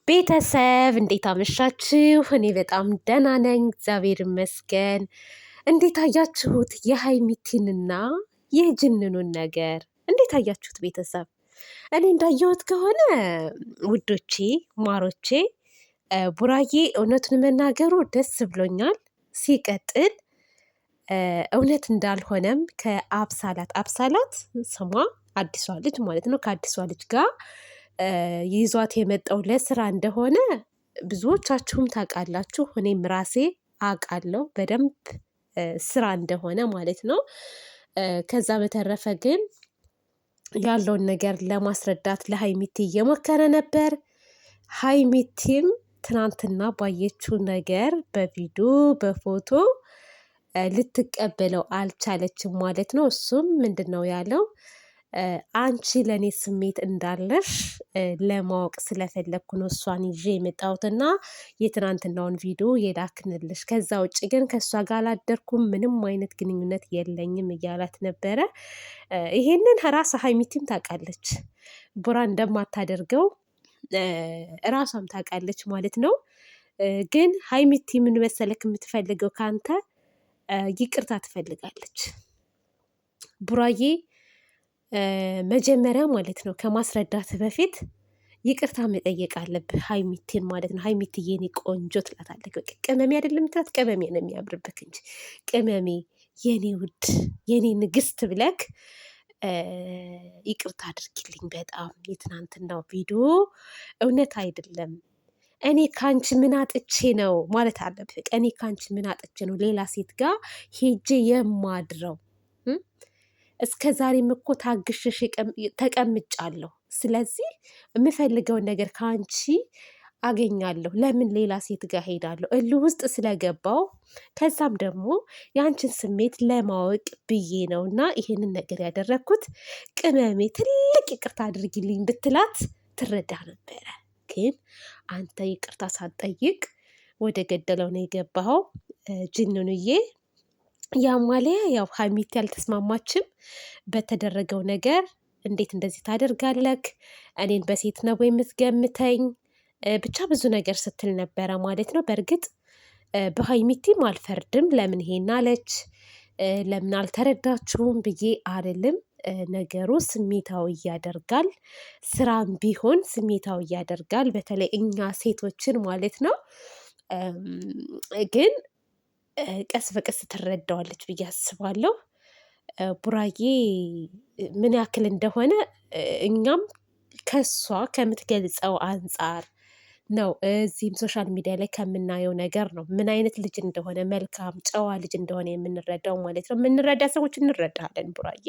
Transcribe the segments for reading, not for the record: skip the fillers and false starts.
ቤተሰብ እንዴት አመሻችሁ? እኔ በጣም ደህና ነኝ፣ እግዚአብሔር ይመስገን። እንዴት አያችሁት? የሀይሚቲንና የጅንኑን ነገር እንዴት አያችሁት ቤተሰብ? እኔ እንዳየሁት ከሆነ ውዶቼ፣ ማሮቼ፣ ቡራዬ እውነቱን መናገሩ ደስ ብሎኛል። ሲቀጥል እውነት እንዳልሆነም ከአብሳላት ስሟ አዲሷ ልጅ ማለት ነው ከአዲሷ ልጅ ጋር ይዟት የመጣው ለስራ እንደሆነ ብዙዎቻችሁም ታውቃላችሁ። እኔም ራሴ አውቃለሁ በደንብ ስራ እንደሆነ ማለት ነው። ከዛ በተረፈ ግን ያለውን ነገር ለማስረዳት ለሀይሚቲ እየሞከረ ነበር። ሀይሚቲም ትናንትና ባየችው ነገር በቪዲዮ በፎቶ ልትቀበለው አልቻለችም ማለት ነው። እሱም ምንድን ነው ያለው? አንቺ ለእኔ ስሜት እንዳለሽ ለማወቅ ስለፈለግኩ ነው እሷን ይዤ የመጣሁትና የትናንትናውን ቪዲዮ የላክንልሽ። ከዛ ውጭ ግን ከእሷ ጋር አላደርኩም፣ ምንም አይነት ግንኙነት የለኝም እያላት ነበረ። ይሄንን ራሷ ሀይሚቲም ታውቃለች፣ ቡራ እንደማታደርገው ራሷም ታውቃለች ማለት ነው። ግን ሀይሚቲ ምን መሰለክ የምትፈልገው ከአንተ ይቅርታ ትፈልጋለች ቡራዬ። መጀመሪያ ማለት ነው ከማስረዳት በፊት ይቅርታ መጠየቅ አለብህ ሀይሚቲን ማለት ነው። ሀይሚቲ የኔ ቆንጆ ትላታለህ። በቃ ቅመሜ አይደለም ትላት፣ ቅመሜ ነው የሚያምርብክ እንጂ ቅመሜ፣ የኔ ውድ፣ የኔ ንግስት ብለክ ይቅርታ አድርጊልኝ። በጣም የትናንትናው ቪዲዮ እውነት አይደለም። እኔ ካንቺ ምን አጥቼ ነው ማለት አለብህ። እኔ ካንቺ ምን አጥቼ ነው ሌላ ሴት ጋር ሄጄ የማድረው? እስከ ዛሬም እኮ ታግሽሽ ተቀምጫለሁ። ስለዚህ የምፈልገውን ነገር ከአንቺ አገኛለሁ። ለምን ሌላ ሴት ጋር ሄዳለሁ? እልህ ውስጥ ስለገባው ከዛም ደግሞ የአንቺን ስሜት ለማወቅ ብዬ ነው እና ይሄንን ነገር ያደረግኩት። ቅመሜ ትልቅ ይቅርታ አድርጊልኝ ብትላት ትረዳ ነበረ። ግን አንተ ይቅርታ ሳትጠይቅ ወደ ገደለው ነው የገባኸው ጅንኑዬ። ያማሊያ ያው ሀይሚቲ አልተስማማችም በተደረገው ነገር። እንዴት እንደዚህ ታደርጋለክ? እኔን በሴት ነው የምትገምተኝ? ብቻ ብዙ ነገር ስትል ነበረ ማለት ነው። በእርግጥ በሀይሚቲም አልፈርድም። ለምን ይሄን አለች ለምን አልተረዳችሁም ብዬ አልልም። ነገሩ ስሜታዊ ያደርጋል። ስራም ቢሆን ስሜታዊ ያደርጋል፣ በተለይ እኛ ሴቶችን ማለት ነው። ግን ቀስ በቀስ ትረዳዋለች ብዬ አስባለሁ። ቡራዬ ምን ያክል እንደሆነ እኛም ከሷ ከምትገልጸው አንጻር ነው፣ እዚህም ሶሻል ሚዲያ ላይ ከምናየው ነገር ነው ምን አይነት ልጅ እንደሆነ፣ መልካም ጨዋ ልጅ እንደሆነ የምንረዳው ማለት ነው። የምንረዳ ሰዎች እንረዳለን። ቡራዬ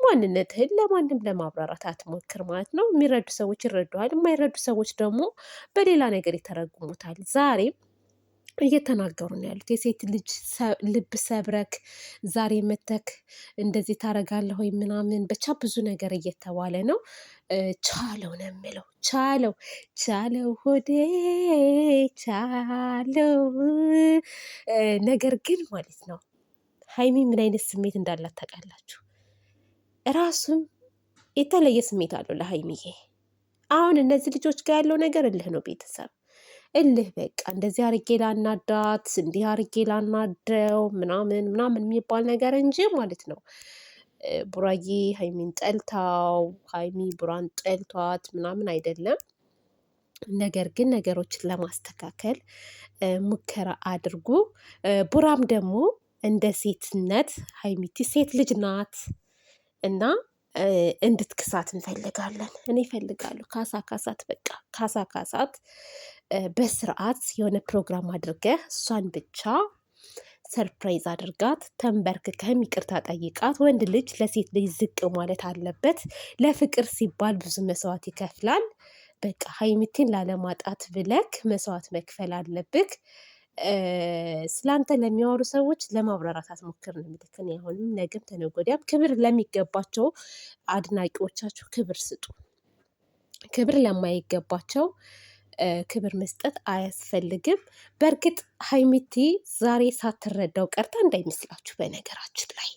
ማንነትህን ለማንም ለማብራራት አትሞክር ማለት ነው። የሚረዱ ሰዎች ይረዱሃል፣ የማይረዱ ሰዎች ደግሞ በሌላ ነገር ይተረጉሙታል። ዛሬም እየተናገሩ ነው ያሉት። የሴት ልጅ ልብ ሰብረክ ዛሬ መተክ እንደዚህ ታረጋለህ ወይ ምናምን ብቻ ብዙ ነገር እየተባለ ነው። ቻለው ነው የምለው፣ ቻለው ቻለው ሆዴ ቻለው። ነገር ግን ማለት ነው ሀይሚ ምን አይነት ስሜት እንዳላት ታውቃላችሁ? ራሱም የተለየ ስሜት አለው ለሀይሚዬ። አሁን እነዚህ ልጆች ጋር ያለው ነገር እልህ ነው ቤተሰብ፣ እልህ በቃ እንደዚህ አርጌ ላናዳት እንዲህ አርጌ ላናደው ምናምን ምናምን የሚባል ነገር እንጂ ማለት ነው። ቡራዬ ሀይሚን ጠልታው ሀይሚ ቡራን ጠልቷት ምናምን አይደለም። ነገር ግን ነገሮችን ለማስተካከል ሙከራ አድርጉ። ቡራም ደግሞ እንደ ሴትነት ሀይሚቲ ሴት ልጅ ናት እና እንድትክሳት እንፈልጋለን። እኔ እፈልጋለሁ ካሳ ካሳት፣ በቃ ካሳ ካሳት። በስርዓት የሆነ ፕሮግራም አድርገህ እሷን ብቻ ሰርፕራይዝ አድርጋት፣ ተንበርክከህም ይቅርታ ጠይቃት። ወንድ ልጅ ለሴት ልጅ ዝቅ ማለት አለበት። ለፍቅር ሲባል ብዙ መስዋዕት ይከፍላል። በቃ ሀይሚቲን ላለማጣት ብለክ መስዋዕት መክፈል አለብክ። ስላንተ ለሚያወሩ ሰዎች ለማብራራት አትሞክር ነው የሚልክ። እኔ አሁንም ነገም ተነገ ወዲያም ክብር ለሚገባቸው አድናቂዎቻችሁ ክብር ስጡ። ክብር ለማይገባቸው ክብር መስጠት አያስፈልግም። በእርግጥ ሀይሚቲ ዛሬ ሳትረዳው ቀርታ እንዳይመስላችሁ፣ በነገራችን ላይ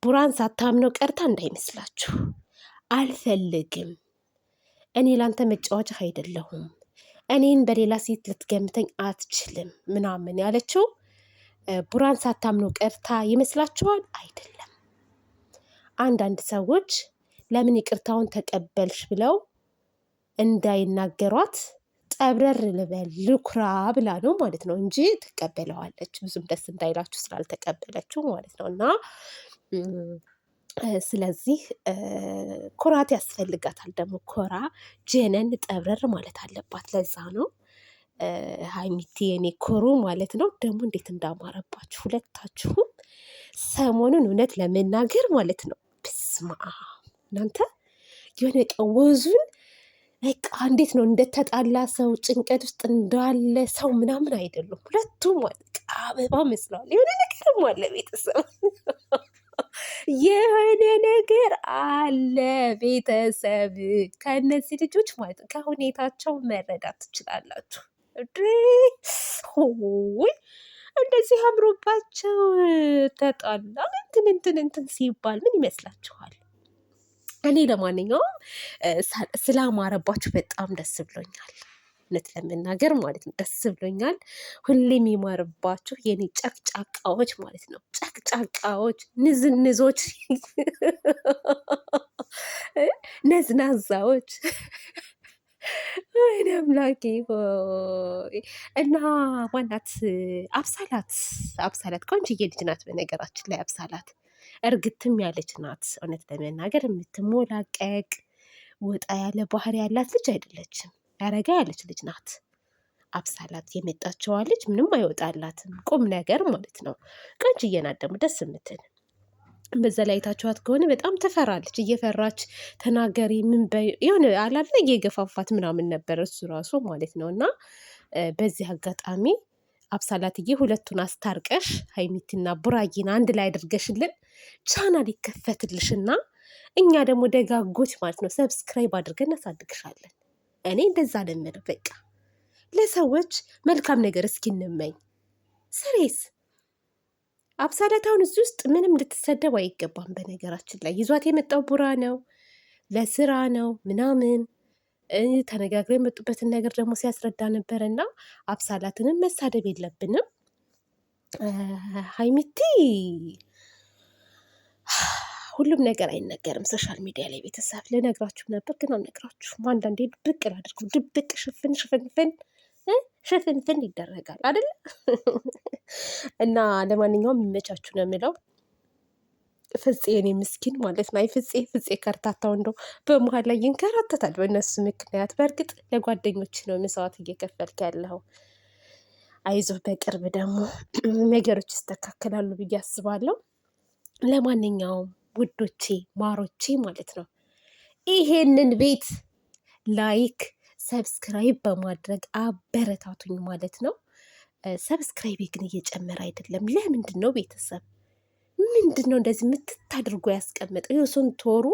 ቡራን ሳታምነው ቀርታ እንዳይመስላችሁ። አልፈልግም እኔ ላንተ መጫወቻህ አይደለሁም፣ እኔን በሌላ ሴት ልትገምተኝ አትችልም ምናምን ያለችው ቡራን ሳታምኑ ቀርታ ይመስላችኋል? አይደለም። አንዳንድ ሰዎች ለምን ይቅርታውን ተቀበልሽ ብለው እንዳይናገሯት ጠብረር ልበል ልኩራ ብላ ነው ማለት ነው እንጂ ትቀበለዋለች። ብዙም ደስ እንዳይላችሁ ስላልተቀበለችው ማለት ነው። እና ስለዚህ ኩራት ያስፈልጋታል። ደግሞ ኮራ ጀነን ጠብረር ማለት አለባት። ለዛ ነው ሀይሚቲ የኔ ኮሩ ማለት ነው። ደግሞ እንዴት እንዳማረባችሁ ሁለታችሁም ሰሞኑን እውነት ለመናገር ማለት ነው። ብስማ እናንተ የሆነ ቀወዙን በቃ እንዴት ነው እንደተጣላ ሰው ጭንቀት ውስጥ እንዳለ ሰው ምናምን አይደሉም። ሁለቱም ማለት አበባ መስለዋል። የሆነ ነገርም አለ ቤተሰብ የሆነ ነገር አለ ቤተሰብ ከእነዚህ ልጆች ማለት ነው። ከሁኔታቸው መረዳት ትችላላችሁ። ሆይ እንደዚህ አምሮባቸው ተጣላ እንትን ሲባል ምን ይመስላችኋል? እኔ ለማንኛውም ስላማረባችሁ በጣም ደስ ብሎኛል። እውነት ለመናገር ማለት ነው ደስ ብሎኛል። ሁሌም ይማርባችሁ የኔ ጨቅጫቃዎች ማለት ነው። ጨቅጫቃዎች፣ ንዝንዞች፣ ነዝናዛዎች ወይኔ አምላኬ ሆይ። እና ማናት አብሳላት ቆንጅዬ ልጅ ናት። በነገራችን ላይ አብሳላት እርግትም ያለች ናት። እውነት ለመናገር የምትሞላቀቅ ወጣ ያለ ባህሪ ያላት ልጅ አይደለችም። ያረጋ ያለች ልጅ ናት። አብሳላት የመጣችዋ ልጅ ምንም አይወጣላትም። ቁም ነገር ማለት ነው። ቆንጅዬ ናት ደግሞ ደስ የምትል። በዛ ላይ አይታችኋት ከሆነ በጣም ትፈራለች። እየፈራች ተናገሪ ምን በይ የሆነ አላለ እየገፋፋት ምናምን ነበር እሱ ራሱ ማለት ነው። እና በዚህ አጋጣሚ አብሳላትዬ ሁለቱን አስታርቀሽ ሀይሚትና ቡራዬን አንድ ላይ አድርገሽልን ቻናል ይከፈትልሽና እኛ ደግሞ ደጋጎች ማለት ነው ሰብስክራይብ አድርገን እናሳድግሻለን። እኔ እንደዛ ለምለው በቃ ለሰዎች መልካም ነገር እስኪ እንመኝ። ስሬስ አብሳላት አሁን እዚህ ውስጥ ምንም ልትሰደብ አይገባም። በነገራችን ላይ ይዟት የመጣው ቡራ ነው፣ ለስራ ነው ምናምን ተነጋግረው የመጡበትን ነገር ደግሞ ሲያስረዳ ነበር። እና አብሳላትንም መሳደብ የለብንም። ሀይሚቲ ሁሉም ነገር አይነገርም ሶሻል ሚዲያ ላይ ቤተሰብ ልነግራችሁ ነበር ግን አልነግራችሁም። አንዳንዴ ድብቅ ላድርጉ። ድብቅ ሽፍንፍን ይደረጋል አይደለ? እና ለማንኛውም የሚመቻችሁ ነው የምለው። ፍፄ የኔ ምስኪን ማለት ነው። አይ ፍፄ ከርታታው እንደው በመሀል ላይ ይንከራተታል በእነሱ ምክንያት። በእርግጥ ለጓደኞች ነው መስዋዕት እየከፈልክ ያለው። አይዞህ በቅርብ ደግሞ ነገሮች ይስተካከላሉ ብዬ አስባለሁ። ለማንኛውም ውዶቼ ማሮቼ ማለት ነው ይሄንን ቤት ላይክ ሰብስክራይብ በማድረግ አበረታቱኝ ማለት ነው። ሰብስክራይብ ግን እየጨመረ አይደለም። ለምንድን ነው ቤተሰብ? ምንድን ነው እንደዚህ የምትታድርጎ ያስቀመጠው? የስንት ወሩ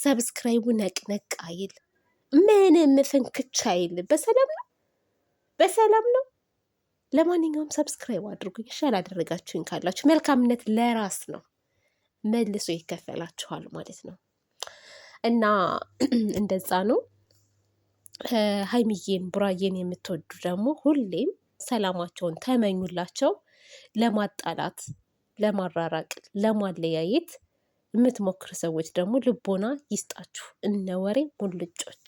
ሰብስክራይቡ ነቅነቅ አይል፣ ምንም ፍንክች አይል። በሰላም ነው። ለማንኛውም ሰብስክራይብ አድርጉኝ። ይሻል አደረጋችሁኝ ካላችሁ መልካምነት ለራስ ነው፣ መልሶ ይከፈላችኋል ማለት ነው። እና እንደዛ ነው። ሀይሚዬን ቡራዬን የምትወዱ ደግሞ ሁሌም ሰላማቸውን ተመኙላቸው። ለማጣላት፣ ለማራራቅ፣ ለማለያየት የምትሞክሩ ሰዎች ደግሞ ልቦና ይስጣችሁ። እነ ወሬ ሙልጮች